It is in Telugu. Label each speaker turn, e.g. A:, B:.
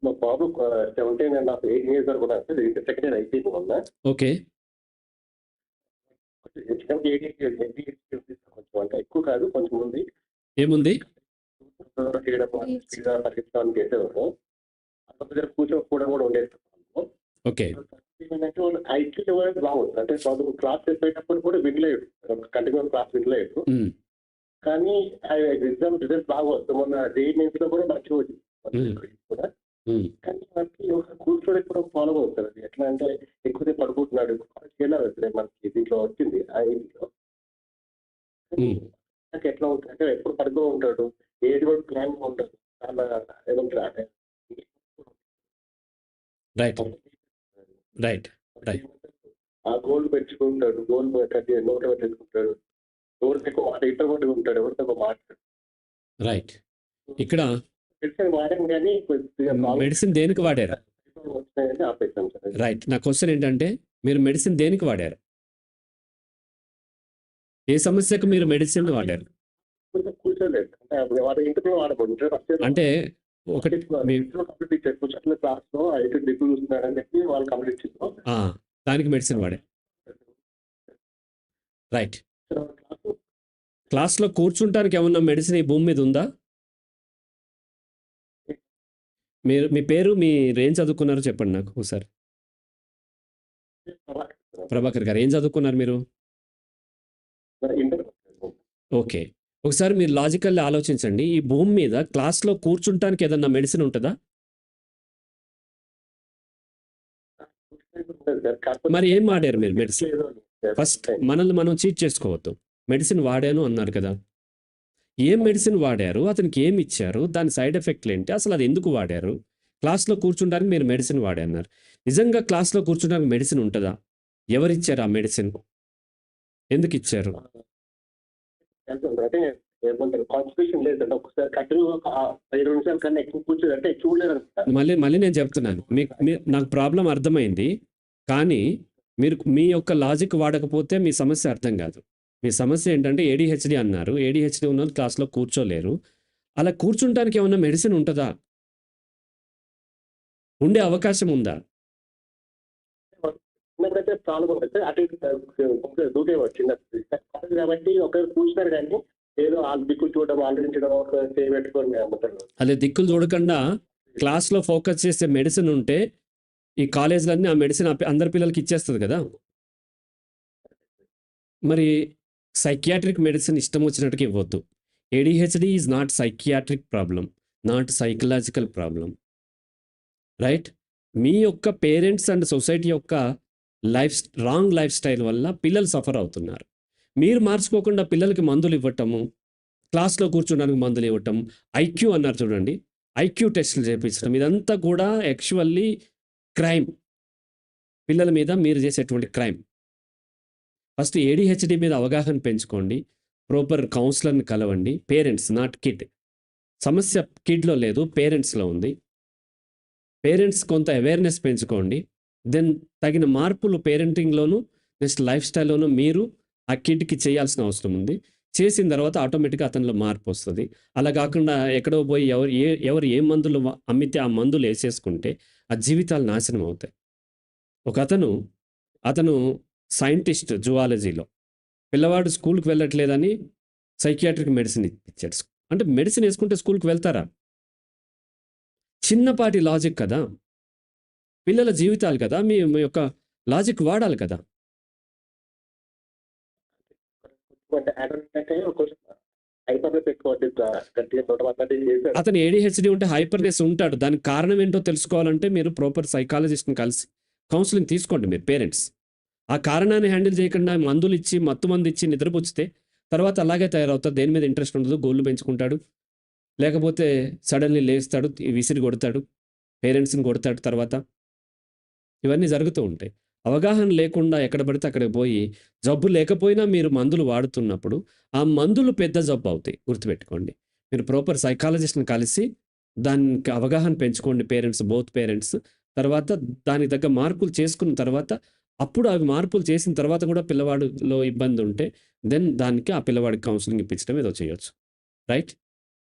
A: మా బాబు 17 ½ 8 ఇయర్స్ వరకు ఉన్నాడు సార్. ఇంటర్ సెకండ్ ఇయర్ అయిపోయింది మొన్న.
B: ఓకే.
A: కొంచెం కొంచెం అంటే ఎక్కువ కాదు, కొంచెం ఉంది.
B: ఏముంది?
A: చేయడం స్పీడ్‌గా పరిగెత్తడం చేసేవాడు. దగ్గర కూర్చోకపోవడం కూడా ఉండేది.
B: ఓకే.
A: ఏంటంటే వాళ్ళు ఐక్యూ లెవెల్ బాగుంది. అంటే చదువు క్లాస్ చెప్పేటప్పుడు కూడా వినలేడు. Continuous class వినలేడు. కానీ ఎగ్జామ్ రిజల్ట్ బాగా వస్తుంది. మొన్న జేఈఈ మెయిన్స్‌లో కూడా మంచిగా వచ్చింది కూడా. కానీ మనకి కూర్చొని కూడా ఫాలో అవుతుంది. అది ఎట్లా అంటే ఎక్కువసేపు పడుకుంటున్నాడు. చేయలేదు మనకి దీంట్లో వచ్చింది ఆ ఏజ్‌లో. నాకు ఎట్లా ఉంటుంది అంటే ఎప్పుడు పడుతూ ఉంటాడు. ఏది కూడా ప్లాన్‌గా ఉండదు. చాలా ఏమంటారు
B: రైట్. రైట్. రైట్.
A: ఆ గోల్ పెంచుకుంటాడు. గోల్ నోట్ పెట్టేసుకుంటాడు. ఎవరితో ఎక్కువ మాట ఇంట్రోవర్ట్‌గా ఉంటాడు. ఎవరితో ఎక్కువ మాట్లాడడు.
B: రైట్. ఇక్కడ
A: మెడిసిన్ వాడాను కానీ
B: మెడిసిన్ దేనికి వాడారు?
A: వచ్చినాయని ఆపేసాం సార్.
B: రైట్. నా క్వశ్చన్ ఏంటంటే మీరు మెడిసిన్ దేనికి వాడారు? ఏ సమస్యకు మీరు మెడిసిన్ వాడారు?
A: కూర్చోలేదు. అంటే వాడు ఇంటికి వాడకూడదు.
B: అంటే ఒకటి
A: కంప్లీట్ ఇచ్చారు. క్లాస్‌లో అయితే దిక్కు చూస్తున్నాడని చెప్పి వాళ్ళు కంప్లీట్ ఇచ్చారు.
B: దానికి మెడిసిన్ వాడారు. రైట్. క్లాస్‌లో కూర్చుంటానికి ఏమన్నా మెడిసిన్ ఈ భూమి మీద ఉందా? మీ పేరు, మీరు ఏం చదువుకున్నారో చెప్పండి నాకు ఒకసారి. ప్రభాకర్ గారు. ఏం చదువుకున్నారు మీరు? ఓకే. ఒకసారి మీరు లాజికల్లీ ఆలోచించండి. ఈ భూమి మీద క్లాస్‌లో కూర్చుంటానికి ఏదన్నా మెడిసిన్ ఉంటదా? మరి ఏం వాడారు మీరు మెడిసిన్? ఫస్ట్ మనల్ని మనం చీట్ చేసుకోవద్దు. మెడిసిన్ వాడాను అన్నారు కదా! ఏం మెడిసిన్ వాడారు? అతనికి ఏమి ఇచ్చారు? దాని సైడ్ ఎఫెక్ట్‌లు ఏంటి? అసలు అది ఎందుకు వాడారు? క్లాస్‌లో కూర్చుంటానికి మీరు మెడిసిన్ వాడన్నారు. నిజంగా క్లాస్‌లో కూర్చుంటానికి మెడిసిన్ ఉంటదా? ఎవరిచ్చారు ఆ మెడిసిన్? ఎందుకు ఇచ్చారు?
A: అంటే ఏమంటారు కాన్స్టిట్యూషన్ లేదంటే ఒకసారి కంటిన్యూగా 5 నిమిషాల కన్నా ఎక్కువ కూర్చోదంటే చూడలేరు.
B: మళ్ళీ నేను చెప్తున్నాను. నాకు ప్రాబ్లం అర్థమైంది. కానీ మీరు మీ యొక్క లాజిక్ వాడకపోతే మీ సమస్య అర్థం కాదు. మీ సమస్య ఏంటంటే ఏడీహెచ్డీ అన్నారు. ఏడీహెచ్డీ ఉన్నోళ్ళు క్లాస్‌లో కూర్చోలేరు. అలా కూర్చుంటానికి ఏమన్నా మెడిసిన్ ఉంటదా? ఉండే అవకాశం ఉందా?
A: చిన్నప్పుడైతే ప్రాబ్లం ఉంటుంది. అటు ఇటు దూకేవాడు చిన్నప్పుడు. కాబట్టి ఒకరు కూర్చున్నారు కానీ ఏదో వాళ్ళ దిక్కులు చూడడం, ఆలోచించడం, చేయబెట్టుకొని అమ్ముతారు.
B: అదే దిక్కులు చూడకుండా క్లాస్‌లో ఫోకస్ చేసే మెడిసిన్ ఉంటే ఈ కాలేజీలన్నీ ఆ మెడిసిన్ అందరి పిల్లలకి ఇచ్చేస్తుంది కదా! మరి సైకియాట్రిక్ మెడిసిన్ ఇష్టం వచ్చినట్టుగా ఇవ్వద్దు. ADHD is not psychiatric problem, not psychological problem. Right? మీ యొక్క పేరెంట్స్ అండ్ సొసైటీ యొక్క రాంగ్ లైఫ్ స్టైల్ వల్ల పిల్లలు సఫర్ అవుతున్నారు. మీరు మార్చుకోకుండా పిల్లలకి మందులు ఇవ్వటము, క్లాస్‌లో కూర్చోడానికి మందులు ఇవ్వటం, ఐక్యూ అన్నారు చూడండి, ఐక్యూ టెస్టులు చేయించడం, ఇదంతా కూడా యాక్చువల్లీ క్రైమ్. పిల్లల మీద మీరు చేసేటువంటి క్రైమ్. ఫస్ట్ ఏడీహెచ్డీ మీద అవగాహన పెంచుకోండి. ప్రాపర్ కౌన్సిలర్ని కలవండి. Parents, not kid. సమస్య కిడ్లో లేదు, పేరెంట్స్లో ఉంది. పేరెంట్స్ కొంత అవేర్నెస్ పెంచుకోండి. దెన్ తగిన మార్పులు పేరెంటింగ్లోను, నెక్స్ట్ లైఫ్ స్టైల్లోనూ మీరు ఆ కిడ్కి చేయాల్సిన అవసరం ఉంది. చేసిన తర్వాత ఆటోమేటిక్గా అతనిలో మార్పు వస్తుంది. అలా కాకుండా ఎక్కడో పోయి ఎవరు ఏ మందులు అమ్మితే ఆ మందులు వేసేసుకుంటే ఆ జీవితాలు నాశనం అవుతాయి. అతను సైంటిస్ట్ జువాలజీలో. పిల్లవాడు స్కూల్కి వెళ్ళట్లేదని సైకియాట్రిక్ మెడిసిన్ ఇచ్చాడు. అంటే మెడిసిన్ వేసుకుంటే స్కూల్కి వెళ్తారా? చిన్నపాటి లాజిక్ కదా, పిల్లల జీవితాలు కదా, మీ యొక్క లాజిక్ వాడాలి కదా. అతను ఏడీహెచ్డీ ఉంటే హైపర్నెస్ ఉంటాడు. దానికి కారణం ఏంటో తెలుసుకోవాలంటే మీరు ప్రాపర్ సైకాలజిస్ట్ని కలిసి కౌన్సిలింగ్ తీసుకోండి మీరు పేరెంట్స్. ఆ కారణాన్ని హ్యాండిల్ చేయకుండా మందులు ఇచ్చి, మత్తు మందు ఇచ్చి నిద్రపుచ్చితే తర్వాత అలాగే తయారవుతారు. దేని మీద ఇంట్రెస్ట్ ఉండదు, గోళ్ళు పెంచుకుంటాడు, లేకపోతే సడన్లీ లేస్తాడు, విసిరి కొడతాడు, పేరెంట్స్ని కొడతాడు. తర్వాత ఇవన్నీ జరుగుతూ ఉంటాయి. అవగాహన లేకుండా ఎక్కడ పడితే అక్కడికి పోయి జబ్బు లేకపోయినా మీరు మందులు వాడుతున్నప్పుడు ఆ మందులు పెద్ద జబ్బు అవుతాయి. గుర్తుపెట్టుకోండి. మీరు ప్రాపర్ సైకాలజిస్ట్ని కలిసి దానికి అవగాహన పెంచుకోండి పేరెంట్స్, బోత్ పేరెంట్స్. తర్వాత దానికి తగ్గ మార్పులు చేసుకున్న తర్వాత, అప్పుడు అవి మార్పులు చేసిన తర్వాత కూడా పిల్లవాడిలో ఇబ్బంది ఉంటే దెన్ దానికి ఆ పిల్లవాడికి కౌన్సిలింగ్ ఇప్పించడం ఏదో చేయొచ్చు. రైట్?